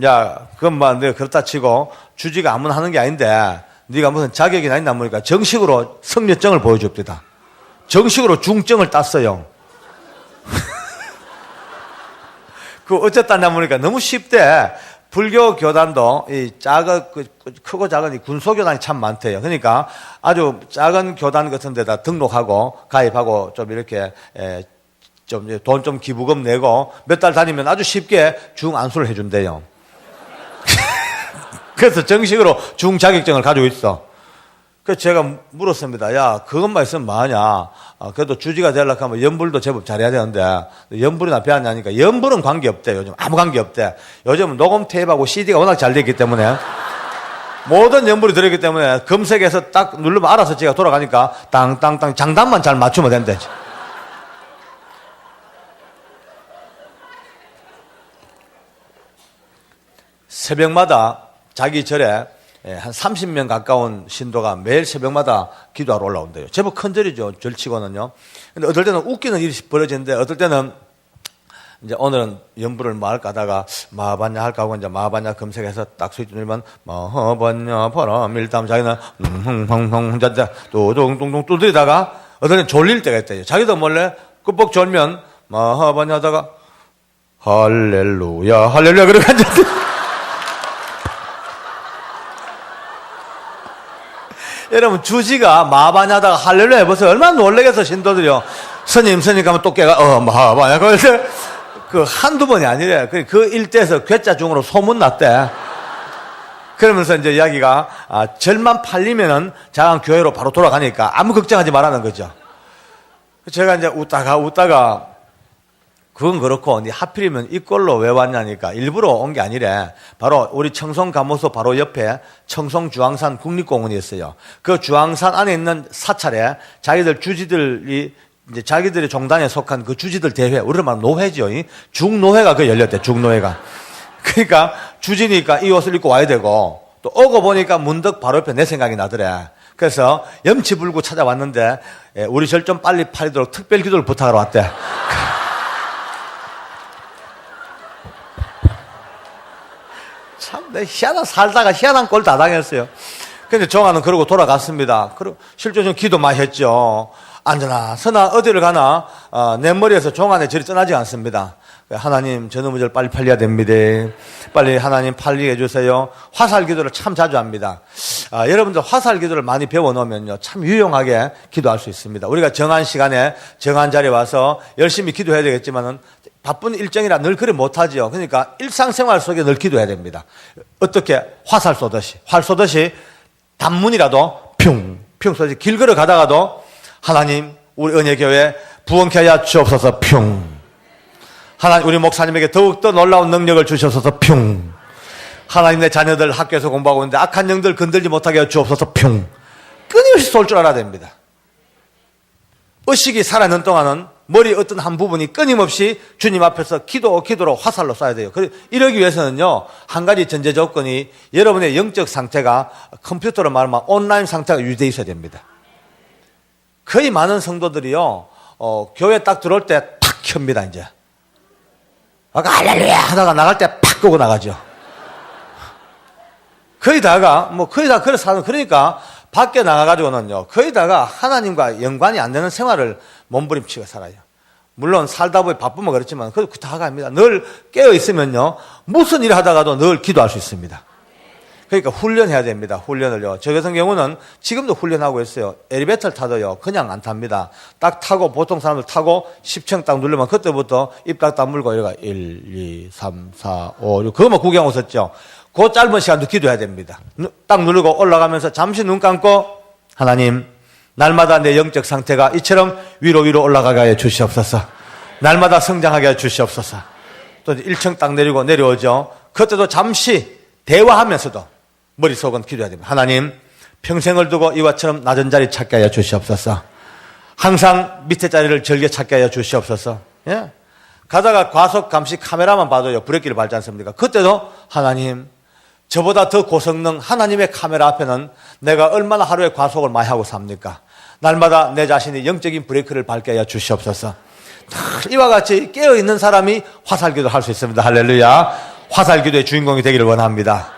야, 그것만 내가 그렇다 치고 주지가 아무나 하는 게 아닌데 네가 무슨 자격이나 있나 보니까 정식으로 성녀증을 보여줍니다. 정식으로 중증을 땄어요. 그 어쨌다냐 보니까 너무 쉽대. 불교 교단도 이 크고 작은 이 군소교단이 참 많대요. 그러니까 아주 작은 교단 같은 데다 등록하고 가입하고 좀 이렇게 좀 돈 좀 기부금 내고 몇 달 다니면 아주 쉽게 중안수를 해준대요. 그래서 정식으로 중자격증을 가지고 있어. 그래서 제가 물었습니다. 야, 그것만 있으면 뭐하냐. 그래도 주지가 되려고 하면 연불도 제법 잘해야 되는데 연불이나 배웠냐니까 연불은 관계없대. 요즘 아무 관계없대. 요즘은 녹음 테이프하고 CD가 워낙 잘 되기 때문에 모든 연불이 들어있기 때문에 검색해서 딱 누르면 알아서 제가 돌아가니까 땅땅땅 장단만 잘 맞추면 된대. 새벽마다 자기 절에 한 30명 가까운 신도가 매일 새벽마다 기도하러 올라온대요. 제법 큰 절이죠. 절치고는요. 근데 어떨 때는 웃기는 일이 벌어지는데 어떨 때는 이제 오늘은 연불을 뭐 할까 하다가 마하반야 할까 하고 이제 마하반야 검색해서 딱 스위치 누르면 마하반야 바람일담 자기는 흥흥흥 또동동동 두드리다가 어떨 때는 졸릴 때가 있대요. 자기도 몰래 끄뻑 졸면 마하반야 하다가 할렐루야 할렐루야 그러고 앉았대. 여러분 주지가 마하반야다가 할렐루야 해보세요. 얼마나 놀래겠어 신도들이요. 스님 가면 또 깨가 마하반야 그래서 그 한두 번이 아니래. 그 일대에서 괴짜 중으로 소문났대. 그러면서 이제 이야기가 절만 팔리면은 자강 교회로 바로 돌아가니까 아무 걱정하지 말라는 거죠. 제가 이제 웃다가 그건 그렇고 하필이면 이꼴로 왜 왔냐니까 일부러 온 게 아니래. 바로 우리 청송감호소 바로 옆에 청송주황산 국립공원이 있어요. 그 주황산 안에 있는 사찰에 자기들 주지들이 이제 자기들의 종단에 속한 그 주지들 대회, 우리로 말하면 노회죠. 중노회가 그 열렸대. 중노회가. 그러니까 주지니까 이 옷을 입고 와야 되고 또 오고 보니까 문득 바로 옆에 내 생각이 나더래. 그래서 염치 불구 찾아왔는데 우리 절 좀 빨리 팔리도록 특별 기도를 부탁하러 왔대. 참, 내 희한한 살다가 희한한 꼴 다 당했어요. 근데 종아는 그러고 돌아갔습니다. 그리고 실제 좀 기도 많이 했죠. 앉으나 서나 어디를 가나 내 머리에서 종아의 절이 떠나지 않습니다. 하나님 저놈의 절 빨리 팔려야 됩니다. 빨리 하나님 팔리게 해주세요. 화살 기도를 참 자주 합니다. 여러분들 화살 기도를 많이 배워놓으면요 참 유용하게 기도할 수 있습니다. 우리가 정한 시간에 정한 자리에 와서 열심히 기도해야 되겠지만은 바쁜 일정이라 늘 그리 못하지요. 그러니까 일상생활 속에 늘 기도해야 됩니다. 어떻게 활 쏘듯이 단문이라도 뿅 쏘듯이 길 걸어가다가도 하나님 우리 은혜교회 부흥케 하여 주옵소서 뿅. 하나님 우리 목사님에게 더욱더 놀라운 능력을 주셔서 뿅. 하나님 내 자녀들 학교에서 공부하고 있는데 악한 영들 건들지 못하게 하여 주옵소서 뿅. 끊임없이 쏠 줄 알아야 됩니다. 의식이 살아있는 동안은 머리 어떤 한 부분이 끊임없이 주님 앞에서 기도로 화살로 쏴야 돼요. 이러기 위해서는요 한 가지 전제 조건이 여러분의 영적 상태가 컴퓨터로 말하면 온라인 상태가 유지되어 있어야 됩니다. 거의 많은 성도들이요 교회 딱 들어올 때 탁 켭니다. 이제 아까 할렐루야 하다가 나갈 때 팍 끄고 나가죠. 거의 다가 거의 다 그래서 사는 그러니까 밖에 나가가지고는요 거의 다가 하나님과 연관이 안 되는 생활을 몸부림치고 살아요. 물론 살다 보니 바쁘면 그렇지만 그래도 다가 합니다. 늘 깨어 있으면요 무슨 일을 하다가도 늘 기도할 수 있습니다. 그러니까 훈련해야 됩니다. 훈련을요. 저 같은 경우는 지금도 훈련하고 있어요. 엘리베이터를 타도요 그냥 안 탑니다. 딱 타고 보통 사람들 타고 10층 딱 누르면 그때부터 입 딱 다물고 여기가 1, 2, 3, 4, 5, 6 그거만 구경하고 있었죠. 그 짧은 시간도 기도해야 됩니다. 딱 누르고 올라가면서 잠시 눈 감고 하나님 날마다 내 영적 상태가 이처럼 위로 올라가게 하여 주시옵소서. 날마다 성장하게 하여 주시옵소서. 또 1층 딱 내리고 내려오죠. 그때도 잠시 대화하면서도 머릿속은 기도해야 됩니다. 하나님 평생을 두고 이와처럼 낮은 자리 찾게 하여 주시옵소서. 항상 밑에 자리를 절개 찾게 하여 주시옵소서. 예? 가다가 과속 감시 카메라만 봐도요 브레이크를 밟지 않습니까? 그때도 하나님 저보다 더 고성능 하나님의 카메라 앞에는 내가 얼마나 하루에 과속을 많이 하고 삽니까? 날마다 내 자신이 영적인 브레이크를 밟게 하여 주시옵소서. 이와 같이 깨어있는 사람이 화살기도 할 수 있습니다. 할렐루야. 화살기도의 주인공이 되기를 원합니다.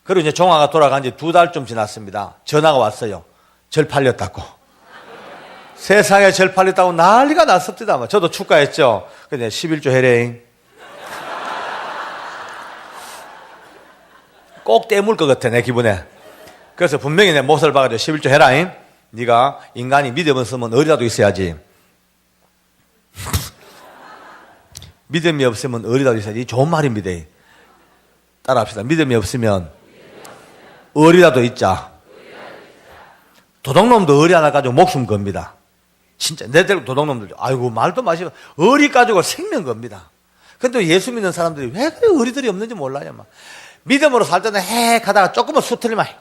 그리고 이제 종아가 돌아간 지 2달쯤 지났습니다. 전화가 왔어요. 절 팔렸다고. 세상에 절 팔렸다고 난리가 났습니다. 저도 축가했죠. 근데 11조 해레잉. 꼭 떼물 것 같아, 내 기분에. 그래서 분명히 내 못을 박아줘. 11조 해라잉. 네가 인간이 믿음을 없으면 어리라도 있어야지. 믿음이 없으면 어리라도 있어야지. 좋은 말입니다. 따라합시다. 믿음이 없으면 어리라도 있자. 도둑놈도 어리 하나 가지고 목숨 겁니다. 진짜 내들 도둑놈들 아이고 말도 마시고 어리 가지고 생명 겁니다. 근데 예수 믿는 사람들이 왜 그렇게 어리들이 없는지 몰라요. 막. 믿음으로 살 때는 핵 하다가 조금만 수틀리면 핵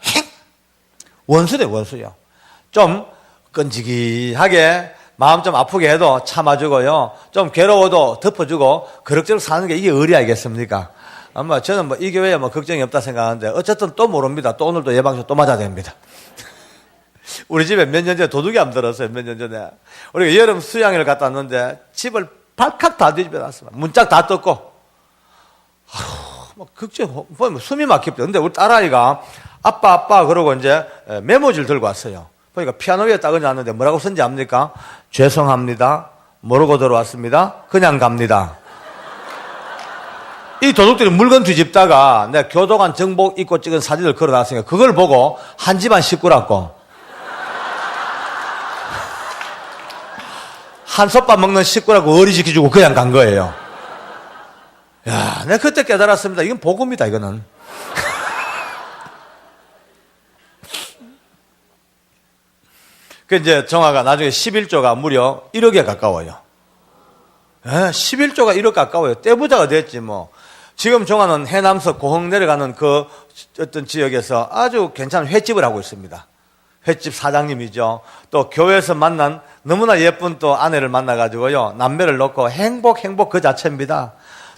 원수돼 원수요. 좀 끈질기하게 마음 좀 아프게 해도 참아주고요. 좀 괴로워도 덮어주고 그럭저럭 사는 게 이게 의리 아니겠습니까? 아마 저는 뭐 이 교회에 뭐 걱정이 없다 생각하는데 어쨌든 또 모릅니다. 또 오늘도 예방접 또 맞아야 됩니다. 우리 집에 몇 년 전에 도둑이 안 들었어요. 몇 년 전에. 우리가 여름 수양회를 갔다 왔는데 집을 발칵 다 뒤집어 놨습니다. 문짝 다 떴고. 막 걱정, 숨이 막힙니다. 근데 우리 딸아이가 아빠 그러고 이제 메모지를 들고 왔어요. 보니까 피아노 위에 딱 얹어놨는데 뭐라고 쓴지 압니까? 죄송합니다. 모르고 들어왔습니다. 그냥 갑니다. 이 도둑들이 물건 뒤집다가 내가 교도관 정복 입고 찍은 사진을 걸어놨으니까 그걸 보고 한 집안 식구라고. 한솥밥 먹는 식구라고 어리시켜주고 그냥 간 거예요. 야, 내가 그때 깨달았습니다. 이건 복음이다, 이거는. 그 이제 정화가 나중에 11조가 무려 1억에 가까워요. 11조가 1억 가까워요. 떼부자가 됐지 뭐. 지금 정화는 해남서 고흥 내려가는 그 어떤 지역에서 아주 괜찮은 횟집을 하고 있습니다. 횟집 사장님이죠. 또 교회에서 만난 너무나 예쁜 또 아내를 만나가지고요. 남매를 놓고 행복 그 자체입니다.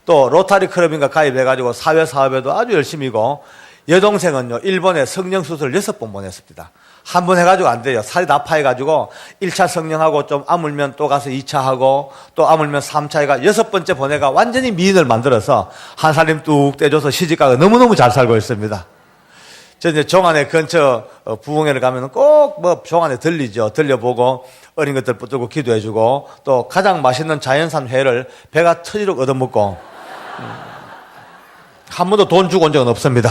또 로타리 클럽인가 가입해가지고 사회사업에도 아주 열심히고 여동생은요. 일본에 성령수술을 6번 보냈습니다. 한 번 해가지고 안 돼요. 살이 다 파해가지고 1차 성령하고 좀 아물면 또 가서 2차 하고 또 아물면 3차 해가 6번째 보내가 완전히 미인을 만들어서 한 살림 뚝 떼줘서 시집가고 너무너무 잘 살고 있습니다. 저 이제 종안에 근처 부흥회를 가면 꼭 뭐 종안에 들리죠. 들려보고 어린 것들 붙들고 기도해주고 또 가장 맛있는 자연산 회를 배가 터지도록 얻어먹고 한 번도 돈 주고 온 적은 없습니다.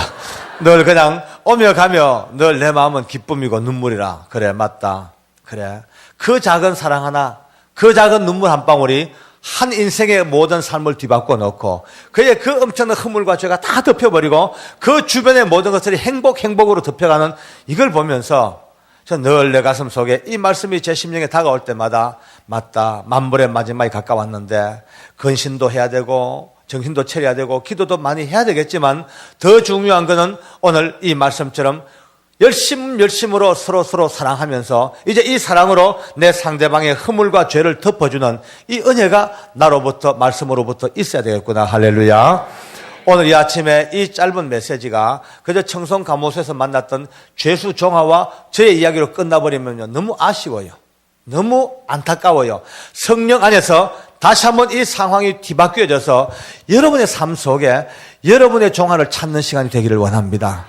늘 그냥 오며 가며 늘 내 마음은 기쁨이고 눈물이라. 그래 맞다. 그래 그 작은 사랑 하나 그 작은 눈물 한 방울이 한 인생의 모든 삶을 뒤바꿔 놓고 그의 그 엄청난 허물과 죄가 다 덮여버리고 그 주변의 모든 것들이 행복으로 덮여가는 이걸 보면서 저 늘 내 가슴 속에 이 말씀이 제 심령에 다가올 때마다 맞다. 만물의 마지막이 가까웠는데 근신도 해야 되고 정신도 차려야 되고 기도도 많이 해야 되겠지만 더 중요한 거는 오늘 이 말씀처럼 열심으로 서로 사랑하면서 이제 이 사랑으로 내 상대방의 허물과 죄를 덮어주는 이 은혜가 나로부터 말씀으로부터 있어야 되겠구나. 할렐루야. 오늘 이 아침에 이 짧은 메시지가 그저 청송 감호소에서 만났던 죄수 종아와 저의 이야기로 끝나버리면요 너무 아쉬워요. 너무 안타까워요. 성령 안에서 다시 한번 이 상황이 뒤바뀌어져서 여러분의 삶 속에 여러분의 종아를 찾는 시간이 되기를 원합니다.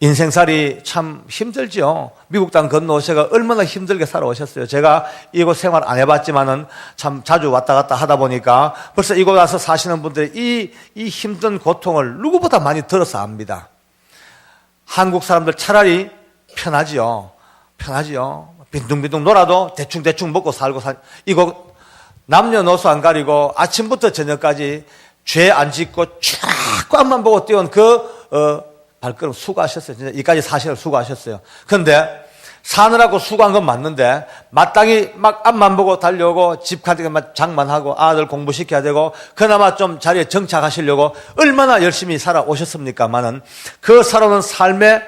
인생살이 참 힘들죠. 미국 땅 건너오셔가 얼마나 힘들게 살아오셨어요. 제가 이곳 생활 안 해봤지만은 참 자주 왔다 갔다 하다 보니까 벌써 이곳 와서 사시는 분들이 이 힘든 고통을 누구보다 많이 들어서 압니다. 한국 사람들 차라리 편하지요. 빈둥빈둥 놀아도 대충 먹고 살고 이곳 남녀노소 안 가리고 아침부터 저녁까지 죄 안 짓고 쫙 앞만 보고 뛰어온 발걸음 수고하셨어요. 진짜 이까지 사시느라 수고하셨어요. 그런데 사느라고 수고한 건 맞는데 마땅히 막 앞만 보고 달려오고 집 가득 장만하고 아들 공부시켜야 되고 그나마 좀 자리에 정착하시려고 얼마나 열심히 살아오셨습니까마는 그 살아오는 삶의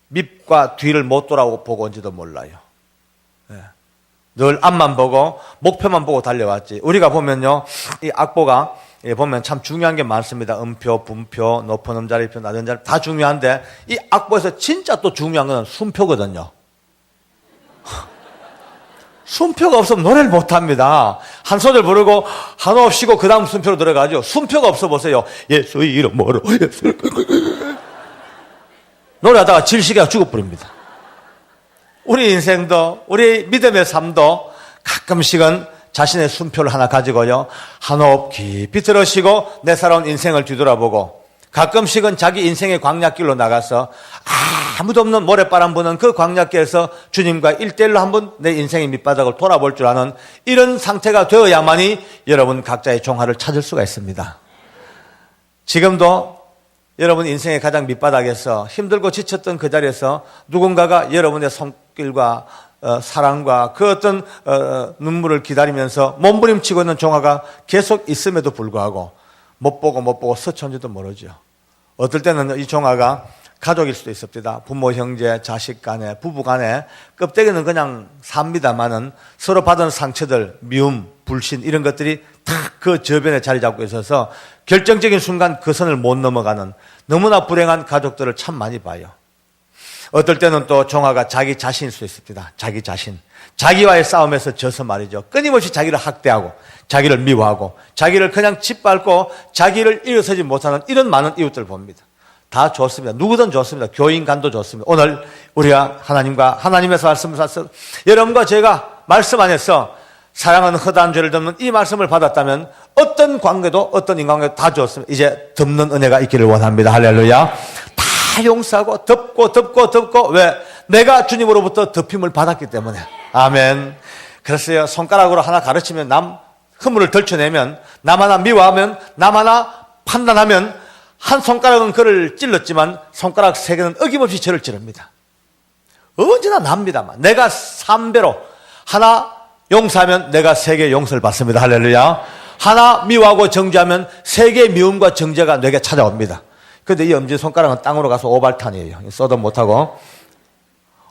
밑과 뒤를 못 돌아보고 온지도 몰라요. 늘 앞만 보고 목표만 보고 달려왔지. 우리가 보면요 이 악보가 보면 참 중요한 게 많습니다. 음표, 분표, 높은 음자리표, 낮은 음자리표 다 중요한데 이 악보에서 진짜 또 중요한 건 순표거든요. 순표가 없으면 노래를 못합니다. 한 소절 부르고 한호흡 쉬고 그 다음 순표로 들어가죠. 순표가 없어 보세요. 예수 이름으로 예수 노래하다가 질식이가 죽어버립니다. 우리 인생도 우리 믿음의 삶도 가끔씩은 자신의 순표를 하나 가지고요, 한호흡 깊이 들으시고 내 살아온 인생을 뒤돌아보고, 가끔씩은 자기 인생의 광야길로 나가서 아무도 없는 모래바람 부는 그 광야길에서 주님과 1:1로 한번 내 인생의 밑바닥을 돌아볼 줄 아는 이런 상태가 되어야만이 여러분 각자의 종화를 찾을 수가 있습니다. 지금도 여러분 인생의 가장 밑바닥에서 힘들고 지쳤던 그 자리에서 누군가가 여러분의 손길과 사랑과 그 어떤 눈물을 기다리면서 몸부림치고 있는 종아가 계속 있음에도 불구하고 못 보고 스쳤는지도 모르죠. 어떨 때는 이 종아가 가족일 수도 있습니다. 부모, 형제, 자식 간에, 부부 간에 껍데기는 그냥 삽니다마는 서로 받은 상처들, 미움, 불신 이런 것들이 다 그 저변에 자리 잡고 있어서 결정적인 순간 그 선을 못 넘어가는 너무나 불행한 가족들을 참 많이 봐요. 어떨 때는 또 종아가 자기 자신일 수 있습니다. 자기 자신. 자기와의 싸움에서 져서 말이죠. 끊임없이 자기를 학대하고 자기를 미워하고 자기를 그냥 짓밟고 자기를 일어서지 못하는 이런 많은 이웃들을 봅니다. 다 좋습니다. 누구든 좋습니다. 교인간도 좋습니다. 오늘 우리가 하나님에서 말씀을 받아서 여러분과 제가 말씀 안에서 사랑은 허다한 죄를 덮는 이 말씀을 받았다면 어떤 관계도 어떤 인간관계도 다 좋습니다. 이제 덮는 은혜가 있기를 원합니다. 할렐루야. 다 용서하고 덮고 왜? 내가 주님으로부터 덮임을 받았기 때문에. 아멘. 그랬어요. 손가락으로 하나 가르치면 남 허물을 덜쳐내면, 남 하나 미워하면, 남 하나 판단하면 한 손가락은 그를 찔렀지만 손가락 3개는 어김없이 저를 찌릅니다. 언제나 납니다만 내가 3배로 하나 용서하면 내가 3개 용서를 받습니다. 할렐루야. 하나 미워하고 정죄하면 3개의 미움과 정죄가 내게 찾아옵니다. 그런데 이 엄지손가락은 땅으로 가서 오발탄이에요. 써도 못하고.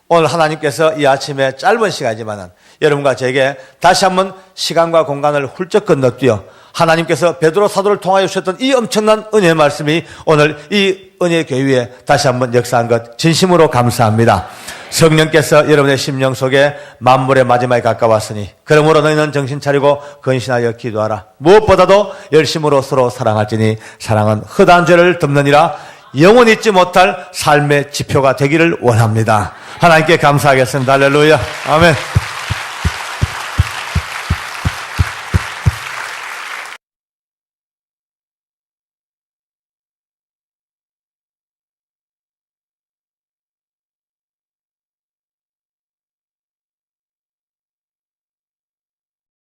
오늘 하나님께서 이 아침에 짧은 시간이지만 여러분과 제게 다시 한번 시간과 공간을 훌쩍 건너뛰어 하나님께서 베드로 사도를 통하여 주셨던 이 엄청난 은혜의 말씀이 오늘 이 은혜의 교회 위에 다시 한번 역사한 것 진심으로 감사합니다. 성령께서 여러분의 심령 속에 만물의 마지막에 가까웠으니 그러므로 너희는 정신 차리고 근신하여 기도하라. 무엇보다도 열심으로 서로 사랑할지니 사랑은 허다한 죄를 덮느니라. 영원히 잊지 못할 삶의 지표가 되기를 원합니다. 하나님께 감사하겠습니다. 할렐루야. 아멘.